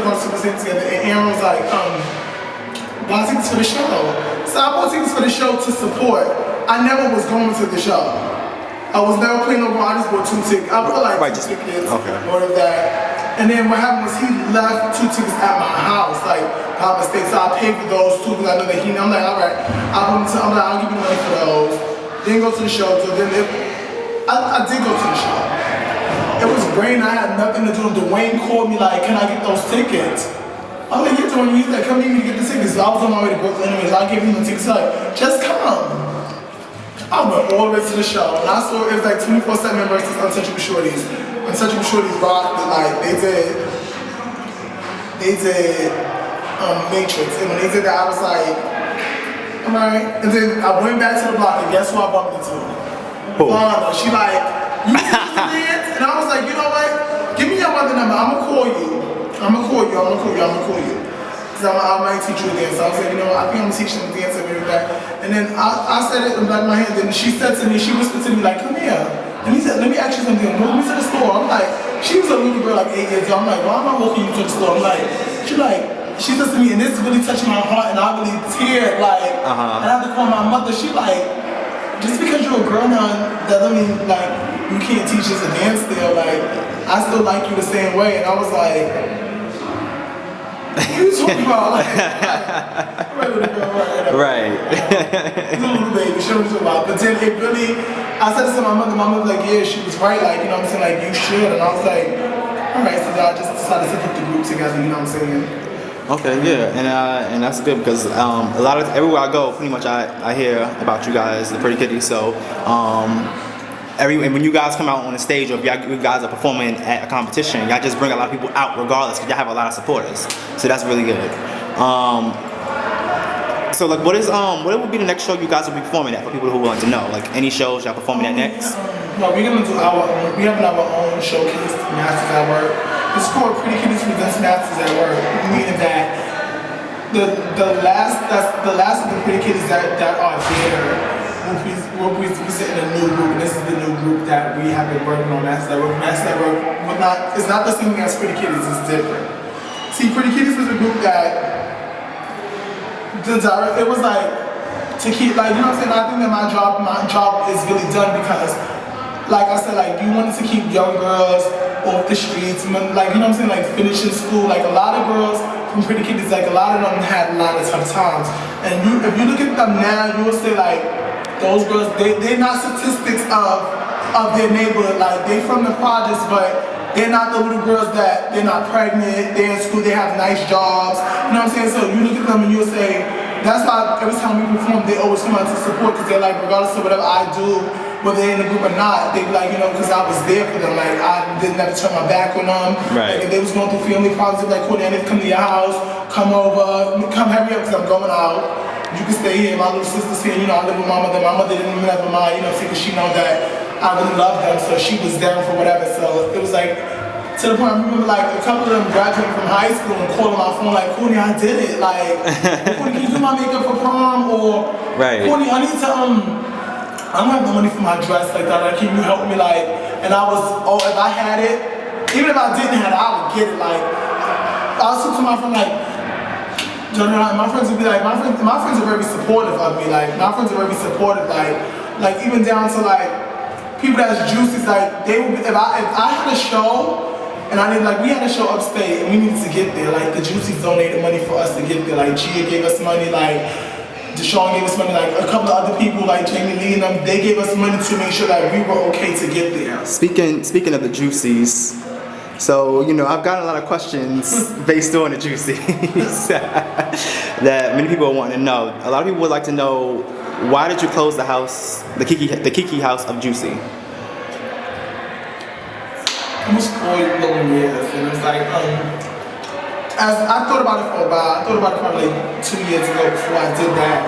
were going to Super Sing together, and Aaron was like, buy tickets for the show. So I bought tickets for the show to support. I never was going to the show. I was never playing no I just bought 2 tickets. I bought like 2 tickets, or that. And then what happened was he left 2 tickets at my house, like by mistake. So I paid for those 2 because I know that he. I'm like, all right. I'm like, I'll give you money for those. Didn't go to the show. So then I did go to the show. It was raining. I had nothing to do. Dwayne called me like, can I get those tickets? I was like, you're doing. He's like, come here to get the tickets. So I was on my way to Brooklyn anyways. I gave him the tickets. Like, just come. I went all the way to the show, and I saw it was like 24/7 versus Untouchable Shorties. Untouchable Shorties rocked it, like they did Matrix, and when they did that, I was like, alright. And then I went back to the block, and guess who I bumped into? Lana. She like, you dance? And I was like, you know what? Give me your mother number. I'ma call you. I might teach you a dance. So I was like, you know what, I think I'm gonna teach them a dance and maybe back. And then I said it in the back of my head, and she said to me, she whispered to me like, come here. And he said, let me ask you something. Move me to the store. I'm like, she was a little girl like 8 years old. I'm like, why am I walking you to the store? I'm like, she says to me, and this really touched my heart, and I really teared, like, and I had to call my mother. She like, just because you're a girl now, that doesn't mean like, you can't teach us a dance still. Like, I still like you the same way. And I was like, what are you talking about? Like, right. Little baby, she was about. But then it really, I said to my mother was like, yeah, she was right, like, you know what I'm saying, like, you should. And I was like, all right, so I just decided to put the group together, you know what I'm saying? Okay, yeah, and that's good because everywhere I go, pretty much I hear about you guys, the Pretty Kitties. So and when you guys come out on the stage, or if you guys are performing at a competition, y'all just bring a lot of people out regardless because y'all have a lot of supporters. So that's really good. So like, what would be the next show you guys will be performing at for people who want to know? Like any shows y'all performing at next? No, we're gonna do we have our own showcase, Masters at Work. It's called Pretty Kitties Presents Masters at Work, meaning that the last of the Pretty Kitties that are there. We'll be presenting a new group, and this is the new group that we have been working on. Masters at Work. Masters at Work, it's not the same thing as Pretty Kitties, it's different. See, Pretty Kitties was a group that it was like to keep, like, you know what I'm saying? I think that my job is really done because, like I said, like, you wanted to keep young girls off the streets, like, you know what I'm saying, like finishing school. Like a lot of girls from Pretty Kitties, like a lot of them had a lot of tough times. And if you look at them now, you will say like, those girls, they're not statistics of their neighborhood. Like, they from the projects, but they're not the little girls that, they're not pregnant, they're in school, they have nice jobs. You know what I'm saying? So you look at them and you'll say, that's why every time we perform, they always come out to support, because they're like, regardless of whatever I do, whether they're in the group or not, they be like, you know, because I was there for them. Like, I didn't never turn my back on them. Right. Like, if they was going through family problems, they'd be like, Courtney, I need to come to your house, come over, come hurry up, because I'm going out. You can stay here. My little sister's here. You know, I live with my mother. My mother didn't even have mind, you know, because she know that I really love them, so she was there for whatever. So it was like, to the point I remember like a couple of them graduating from high school and calling my phone like, Courtney, I did it. Like, Courtney, can you do my makeup for prom? Or, Courtney, I need to, I don't have no money for my dress like that. Like, can you help me? Like, and I was, if I had it, even if I didn't have it, I would get it. Like, I was talking to my friend like, my friends would be like, my friends are very supportive of me. Like, my friends are very supportive. Like even down to like people that's juicy. Like, they would, if I had a show and we had a show upstate and we needed to get there. Like, the Juicies donated money for us to get there. Like, Gia gave us money. Like, Deshaun gave us money. Like, a couple of other people, like Jamie Lee and them, they gave us money to make sure that we were okay to get there. Speaking of the Juicies. So, you know, I've gotten a lot of questions based on the Juicies that many people are wanting to know. A lot of people would like to know, why did you close the house, the KIKI house of Juicy? It was 4 long years, and it was like, as I thought about it for a while. I thought about it probably like 2 years ago before I did that,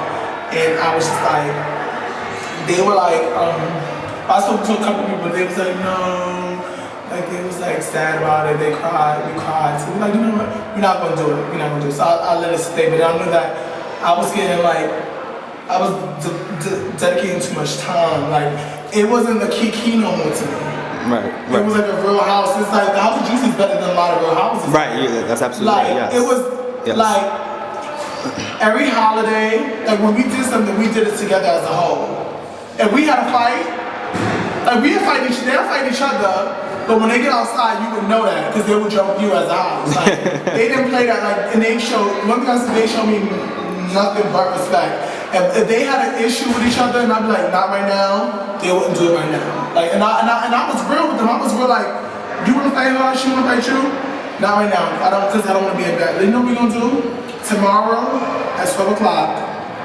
and I was just like, they were like, I spoke to a couple people, they was like, no. Like, they was like sad about it, they cried, we cried. So we're like, you know what, we're not gonna do it, So I let it stay, but I knew that I was getting like, I was dedicating too much time. Like, it wasn't the KIKI no more to me. Right. It was like a real house. It's like the House of Juicy is better than a lot of real houses. Right. Yeah, that's absolutely Like right. Yes. it was Yes. like every holiday, like when we did something, we did it together as a whole. If we had a fight, like they'd fight each other, but when they get outside, you would know that because they would jump you as a house. Like they didn't play that. Like and they showed me nothing but respect. If they had an issue with each other, and I'd be like, not right now, they wouldn't do it right now. Like and I was real with them. I was real like, you wanna fight her, she wanna fight you. Not right now. I don't want to be in bed. You know what we're gonna do? Tomorrow at 12 o'clock,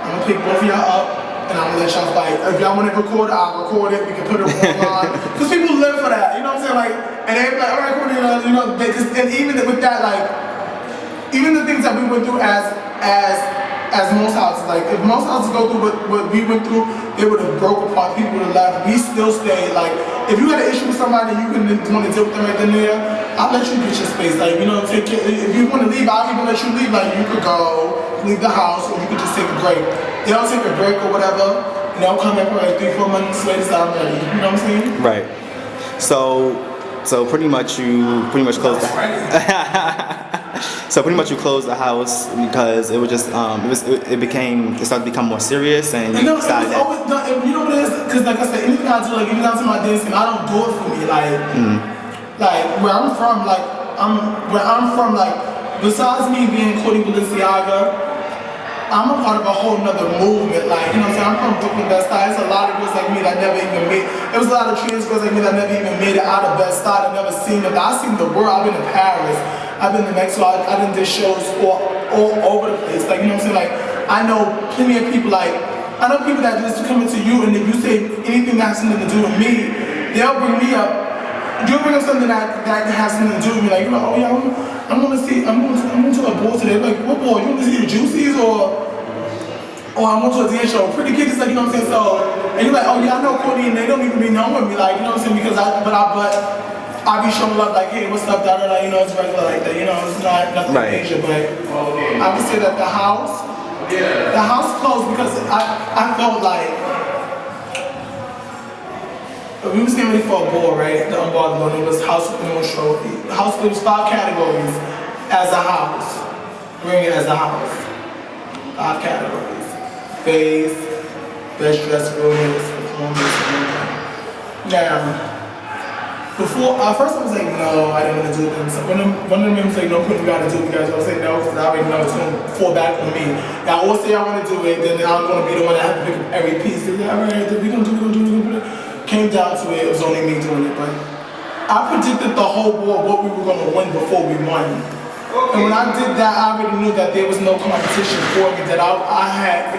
I'm gonna pick both of y'all up and I'm gonna let y'all fight. If y'all wanna record it, I'll record it. We can put it online. Because people live for that. You know what I'm saying? Like, and they be like, all right, Courtney, you know, and even with that, like, even the things that we went through as most houses, like if most houses go through what we went through, they would have broke apart, people would have left. We still stayed. Like if you had an issue with somebody and you couldn't want to deal with them right then and there, I'll let you get your space. Like, you know, take it. If you want to leave, I'll even let you leave. Like you could go, leave the house, or you could just take a break. They'll take a break or whatever, and they'll come back for like 3-4 months later, so I'm ready. You know what I'm saying? Right. So pretty much you closed the So pretty much you closed the house because it was just it started to become more serious and you decided that. Always, you know what it is? Because like I said, anything I do, like even down to my dancing, I don't do it for me. Like where I'm from, besides me being Courtney Balenciaga, I'm a part of a whole nother movement. Like, you know what I'm saying? I'm from Brooklyn, Bed-Stuy. There's a lot of girls like me that never even made. There was a lot of trans girls like me that never even made it out of Bed-Stuy. I've never seen it. I've seen the world. I've been to Paris. I've been to Mexico. I've been to shows all over the place. Like, you know what I'm saying? Like, I know plenty of people. Like, I know people that just come into you, and if you say anything that has something to do with me, they'll bring me up. You'll bring up something that has something to do with me. Like, you know, oh yeah, I'm going to a ball today. Like, what ball? You want to see the Juicies or I'm going to a dance show? Pretty Kids, like, you know what I'm saying? So, and you're like, oh yeah, I know Courtney, and they don't even be knowing me. Like, you know what I'm saying? Because I be showing up like, hey, what's up, da-da-da, you know, it's regular like that. You know, it's not nothing major, but I would say that the house closed because I felt like we was getting ready for a ball, right? The unbothered one. It was house with the most trophy. It was 5 categories as a house. Bring it as a house. 5 categories. Phase, best dressed girls, performance, and now, before, first I was like, no, I didn't want to do it. So one of them was like, no, Courtney, you got to do it. Guys, I was like, no, because I already know it's going to fall back on me. Now, I will say I want to do it, then I'm going to be the one that has to pick up every piece. They're like, all right, we're going to do it. Came down to it was only me doing it, but I predicted the whole board what we were going to win before we won. And when I did that, I already knew that there was no competition for me, that I had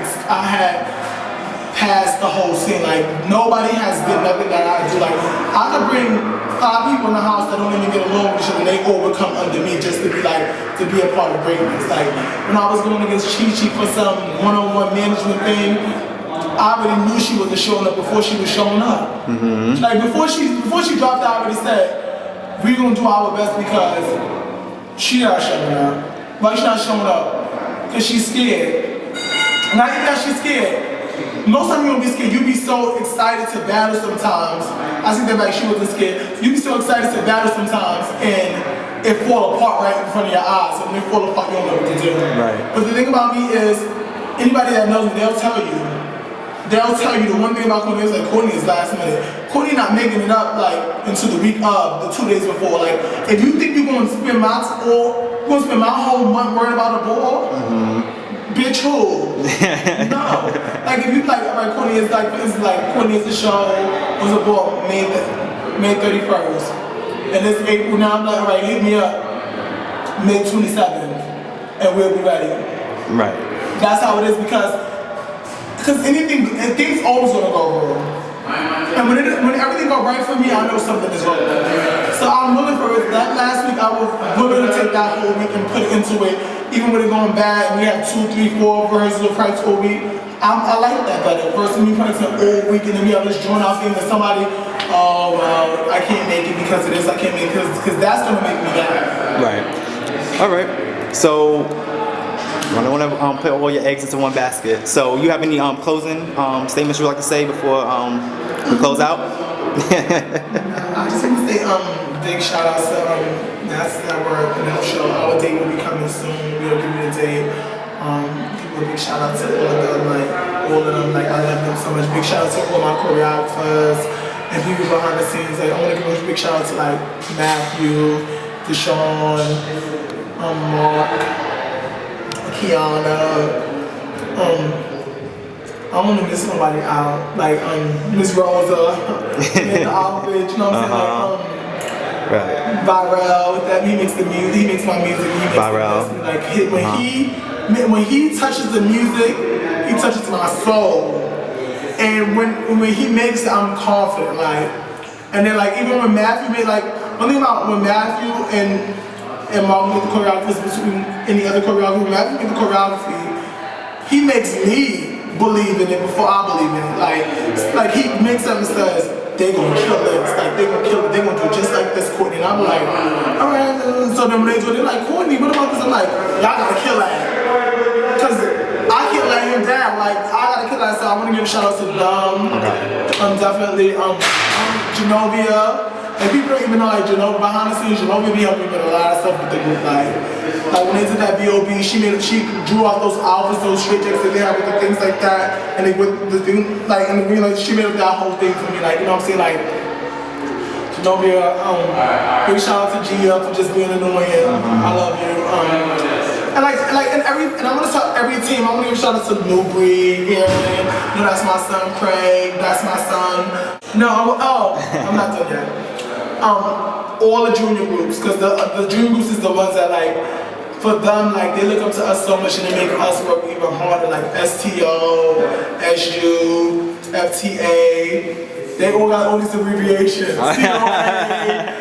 passed the whole scene. Like, nobody has did nothing that I do. Like, I could bring 5 people in the house that don't even get along with each other, and they all would come under me just to be a part of greatness. Like, when I was going against Chi-Chi for some one-on-one management thing, I already knew she wasn't showing up before she was showing up. Mm-hmm. Like before she dropped out, I already said, we're gonna do our best because she's not showing up. But she's not showing up because she's scared. Not even that she's scared. Most of you don't be scared. You be so excited to battle sometimes. I think that like she wasn't scared. You be so excited to battle sometimes and it fall apart right in front of your eyes. And when it fall apart, you don't know what to do. Right. But the thing about me is, anybody that knows me, they'll tell you the one thing about Courtney is like Courtney is last minute. Courtney not making it up like into the week of the 2 days before. Like if you think you're gonna spend my whole month worrying about a ball, bitch who? No. Like if you like Courtney is Courtney is the show was a ball May 31st. And it's April now, I'm like, alright, hit me up May 27th and we'll be ready. Right. That's how it is because things always gonna go wrong. And when everything go right for me, I know something is wrong. So I'm willing for it. That last week, I was willing to take that whole week and put it into it. Even when it going bad, and we have 2, 3, 4 versions of practice a week. I like that better. Versus me practicing all week and then we have this joint out game that somebody, oh well, I can't make it because of this. I can't make it because that's gonna make me mad. Right. All right. So. I don't want to put all your eggs into one basket. So, you have any closing statements you'd like to say before we close out? I just big shout out to That's Network and that show. Our date will be coming soon. We'll give you a date. Give a big shout out to all of them. Like I love them so much. Big shout out to all my choreographers and people behind the scenes. Like I want to give a big shout out to like Matthew, Deshaun, Mark, Kiana. I don't want to miss nobody out. Like Miss Rosa in the outfit, you know what I'm saying? Like Viral, that he makes the music, he makes my music, he makes Viral. the like when he touches the music, he touches my soul. And when he makes it, I'm confident. Like, and then like even when Matthew made like one thing about when Matthew and Mark made the choreography between any other choreography, when Matthew made the choreography, he makes me believe in it before I believe in it. Like he makes up and says, they gonna kill this, like they gonna kill it, they gonna do just like this, Courtney. And I'm like, alright, so then when they do it, they're like, Courtney, what about this? I'm like, y'all gotta kill that. Cause I can't let him down, like I gotta kill that, so I wanna give a shout out to them. Definitely Genovia. And people don't even know like Genova behind the scenes, Genova be helping me with a lot of stuff with the group. Like when they did that B.O.B., she drew out those outfits, those straight jackets that they have with the things like that, and they with the thing like and like she made up that whole thing for me, like you know what I'm saying, like Genova, big shout out to Gia for just being annoying. I love you. And I'm gonna tell every team, I'm gonna give a shout out to New Breed, Aaron, you know that's my son, Craig, that's my son. No, I'm not done yet. All the junior groups, because the junior groups is the ones that like, for them, like they look up to us so much and they make us work even harder, like STO, SU, FTA, they all got all these abbreviations, COA,